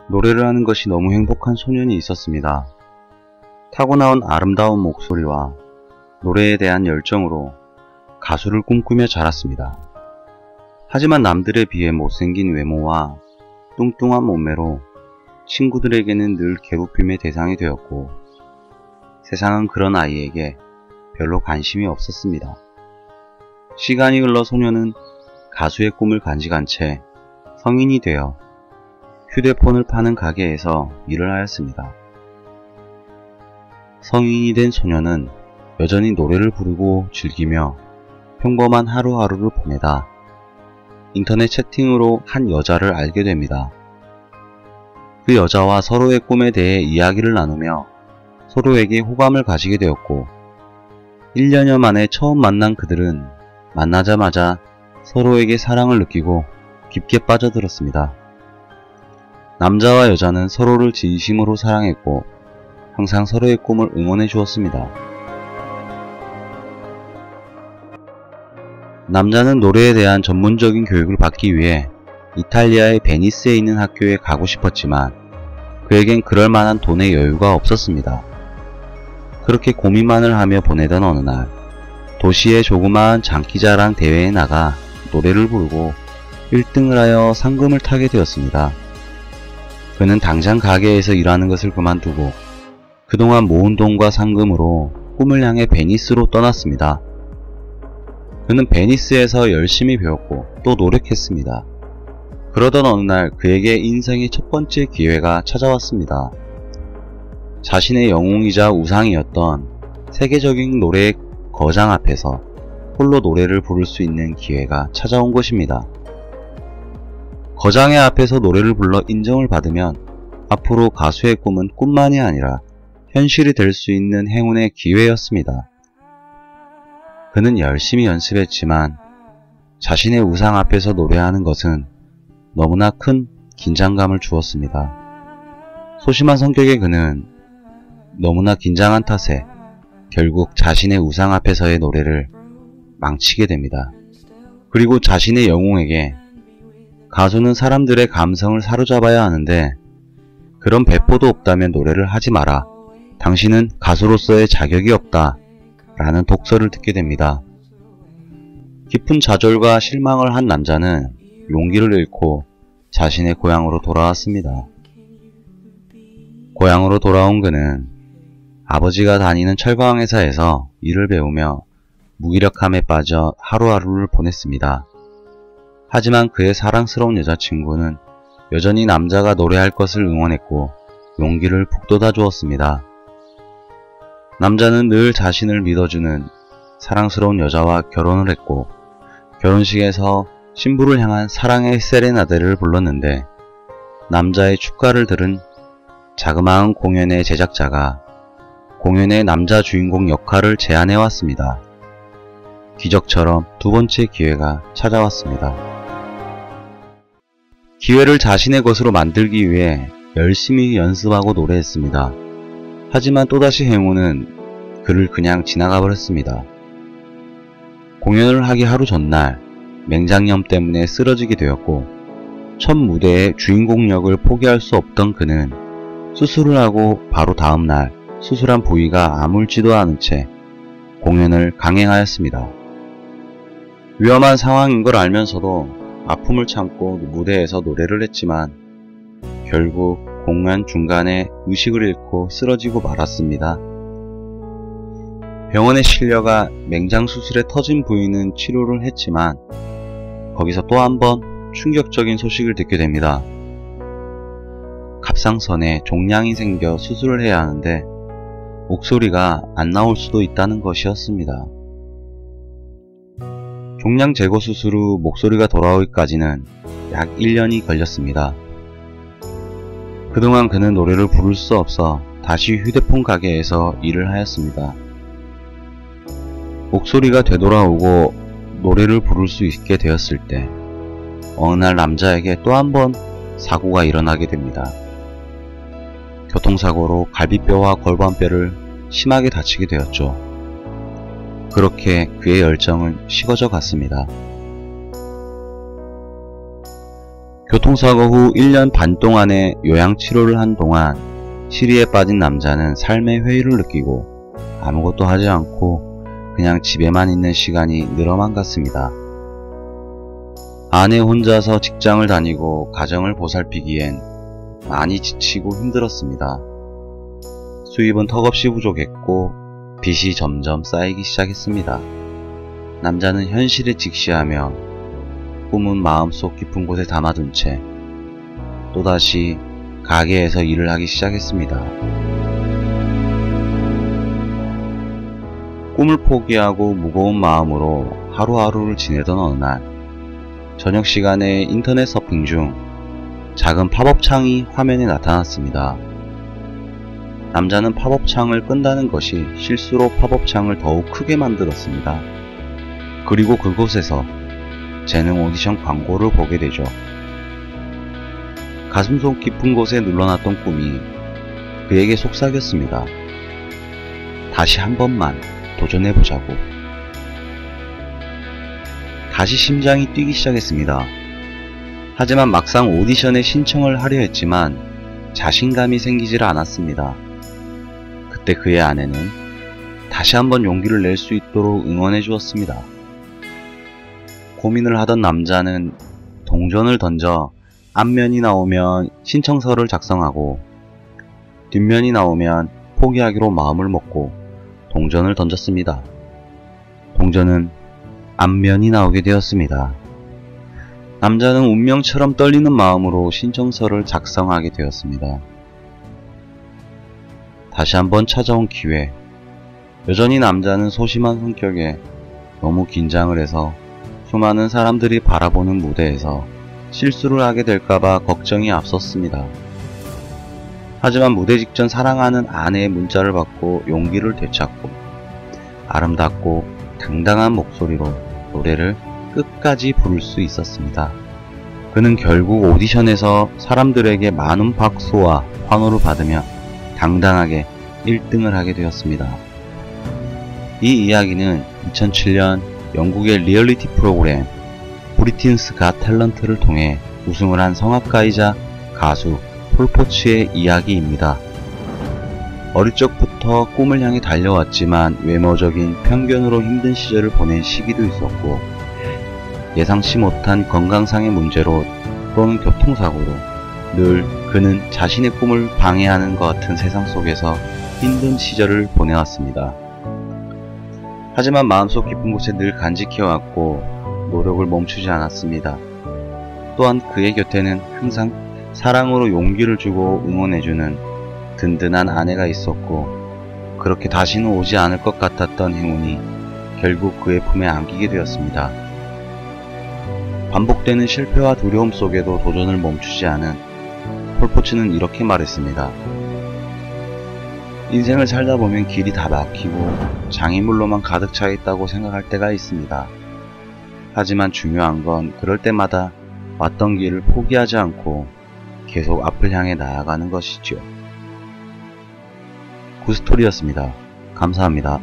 노래를 하는 것이 너무 행복한 소년이 있었습니다. 타고나온 아름다운 목소리와 노래에 대한 열정으로 가수를 꿈꾸며 자랐습니다. 하지만 남들에 비해 못생긴 외모와 뚱뚱한 몸매로 친구들에게는 늘 괴롭힘의 대상이 되었고, 세상은 그런 아이에게 별로 관심이 없었습니다. 시간이 흘러 소년은 가수의 꿈을 간직한 채 성인이 되어 휴대폰을 파는 가게에서 일을 하였습니다. 성인이 된 소년은 여전히 노래를 부르고 즐기며 평범한 하루하루를 보내다 인터넷 채팅으로 한 여자를 알게 됩니다. 그 여자와 서로의 꿈에 대해 이야기를 나누며 서로에게 호감을 가지게 되었고, 1년여 만에 처음 만난 그들은 만나자마자 서로에게 사랑을 느끼고 깊게 빠져들었습니다. 남자와 여자는 서로를 진심으로 사랑했고 항상 서로의 꿈을 응원해 주었습니다. 남자는 노래에 대한 전문적인 교육을 받기 위해 이탈리아의 베니스에 있는 학교에 가고 싶었지만 그에겐 그럴 만한 돈의 여유가 없었습니다. 그렇게 고민만을 하며 보내던 어느 날, 도시의 조그마한 장기자랑 대회에 나가 노래를 부르고 1등을 하여 상금을 타게 되었습니다. 그는 당장 가게에서 일하는 것을 그만두고 그동안 모은 돈과 상금으로 꿈을 향해 베니스로 떠났습니다. 그는 베니스에서 열심히 배웠고 또 노력했습니다. 그러던 어느 날 그에게 인생의 첫 번째 기회가 찾아왔습니다. 자신의 영웅이자 우상이었던 세계적인 노래의 거장 앞에서 홀로 노래를 부를 수 있는 기회가 찾아온 것입니다. 거장의 앞에서 노래를 불러 인정을 받으면 앞으로 가수의 꿈은 꿈만이 아니라 현실이 될 수 있는 행운의 기회였습니다. 그는 열심히 연습했지만 자신의 우상 앞에서 노래하는 것은 너무나 큰 긴장감을 주었습니다. 소심한 성격의 그는 너무나 긴장한 탓에 결국 자신의 우상 앞에서의 노래를 망치게 됩니다. 그리고 자신의 영웅에게 가수는 사람들의 감성을 사로잡아야 하는데 그런 배포도 없다면 노래를 하지 마라. 당신은 가수로서의 자격이 없다. 라는 독설을 듣게 됩니다. 깊은 좌절과 실망을 한 남자는 용기를 잃고 자신의 고향으로 돌아왔습니다. 고향으로 돌아온 그는 아버지가 다니는 철강 회사에서 일을 배우며 무기력함에 빠져 하루하루를 보냈습니다. 하지만 그의 사랑스러운 여자친구는 여전히 남자가 노래할 것을 응원했고 용기를 북돋아 주었습니다. 남자는 늘 자신을 믿어주는 사랑스러운 여자와 결혼을 했고 결혼식에서 신부를 향한 사랑의 세레나데를 불렀는데 남자의 축가를 들은 자그마한 공연의 제작자가 공연의 남자 주인공 역할을 제안해왔습니다. 기적처럼 두 번째 기회가 찾아왔습니다. 기회를 자신의 것으로 만들기 위해 열심히 연습하고 노래했습니다. 하지만 또다시 행운은 그를 그냥 지나가 버렸습니다. 공연을 하기 하루 전날 맹장염 때문에 쓰러지게 되었고 첫 무대의 주인공 역을 포기할 수 없던 그는 수술을 하고 바로 다음날 수술한 부위가 아물지도 않은 채 공연을 강행하였습니다. 위험한 상황인 걸 알면서도 아픔을 참고 무대에서 노래를 했지만 결국 공연 중간에 의식을 잃고 쓰러지고 말았습니다. 병원에 실려가 맹장 수술에 터진 부위는 치료를 했지만 거기서 또 한 번 충격적인 소식을 듣게 됩니다. 갑상선에 종양이 생겨 수술을 해야 하는데 목소리가 안 나올 수도 있다는 것이었습니다. 종양 제거 수술 후 목소리가 돌아오기까지는 약 1년이 걸렸습니다. 그동안 그는 노래를 부를 수 없어 다시 휴대폰 가게에서 일을 하였습니다. 목소리가 되돌아오고 노래를 부를 수 있게 되었을 때 어느 날 남자에게 또 한 번 사고가 일어나게 됩니다. 교통사고로 갈비뼈와 골반뼈를 심하게 다치게 되었죠. 그렇게 그의 열정은 식어져 갔습니다. 교통사고 후 1년 반 동안의 요양치료를 한 동안 시리에 빠진 남자는 삶의 회의를 느끼고 아무것도 하지 않고 그냥 집에만 있는 시간이 늘어만 갔습니다. 아내 혼자서 직장을 다니고 가정을 보살피기엔 많이 지치고 힘들었습니다. 수입은 턱없이 부족했고 빚이 점점 쌓이기 시작했습니다. 남자는 현실에 직시하며 꿈은 마음속 깊은 곳에 담아둔 채 또다시 가게에서 일을 하기 시작했습니다. 꿈을 포기하고 무거운 마음으로 하루하루를 지내던 어느 날, 저녁 시간에 인터넷 서핑 중 작은 팝업 창이 화면에 나타났습니다. 남자는 팝업 창을 끈다는 것이 실수로 팝업 창을 더욱 크게 만들었습니다. 그리고 그곳에서 재능 오디션 광고를 보게 되죠. 가슴속 깊은 곳에 눌러놨던 꿈이 그에게 속삭였습니다. 다시 한 번만 도전해보자고. 다시 심장이 뛰기 시작했습니다. 하지만 막상 오디션에 신청을 하려 했지만 자신감이 생기질 않았습니다. 그때 그의 아내는 다시 한번 용기를 낼 수 있도록 응원해 주었습니다. 고민을 하던 남자는 동전을 던져 앞면이 나오면 신청서를 작성하고 뒷면이 나오면 포기하기로 마음을 먹고 동전을 던졌습니다. 동전은 앞면이 나오게 되었습니다. 남자는 운명처럼 떨리는 마음으로 신청서를 작성하게 되었습니다. 다시 한번 찾아온 기회. 여전히 남자는 소심한 성격에 너무 긴장을 해서 수많은 사람들이 바라보는 무대에서 실수를 하게 될까봐 걱정이 앞섰습니다. 하지만 무대 직전 사랑하는 아내의 문자를 받고 용기를 되찾고 아름답고 당당한 목소리로 노래를 끝까지 부를 수 있었습니다. 그는 결국 오디션에서 사람들에게 많은 박수와 환호를 받으며 당당하게 1등을 하게 되었습니다. 이 이야기는 2007년 영국의 리얼리티 프로그램 브리틴스 갓 탤런트를 통해 우승을 한 성악가이자 가수 폴 포츠의 이야기입니다. 어릴 적부터 꿈을 향해 달려왔지만 외모적인 편견으로 힘든 시절을 보낸 시기도 있었고 예상치 못한 건강상의 문제로 또는 교통사고로 늘 그는 자신의 꿈을 방해하는 것 같은 세상 속에서 힘든 시절을 보내왔습니다. 하지만 마음속 깊은 곳에 늘 간직해왔고 노력을 멈추지 않았습니다. 또한 그의 곁에는 항상 사랑으로 용기를 주고 응원해주는 든든한 아내가 있었고 그렇게 다시는 오지 않을 것 같았던 행운이 결국 그의 품에 안기게 되었습니다. 반복되는 실패와 두려움 속에도 도전을 멈추지 않은 폴 포츠는 이렇게 말했습니다. 인생을 살다 보면 길이 다 막히고 장애물로만 가득 차 있다고 생각할 때가 있습니다. 하지만 중요한 건 그럴 때마다 왔던 길을 포기하지 않고 계속 앞을 향해 나아가는 것이지요. 굿스토리였습니다. 감사합니다.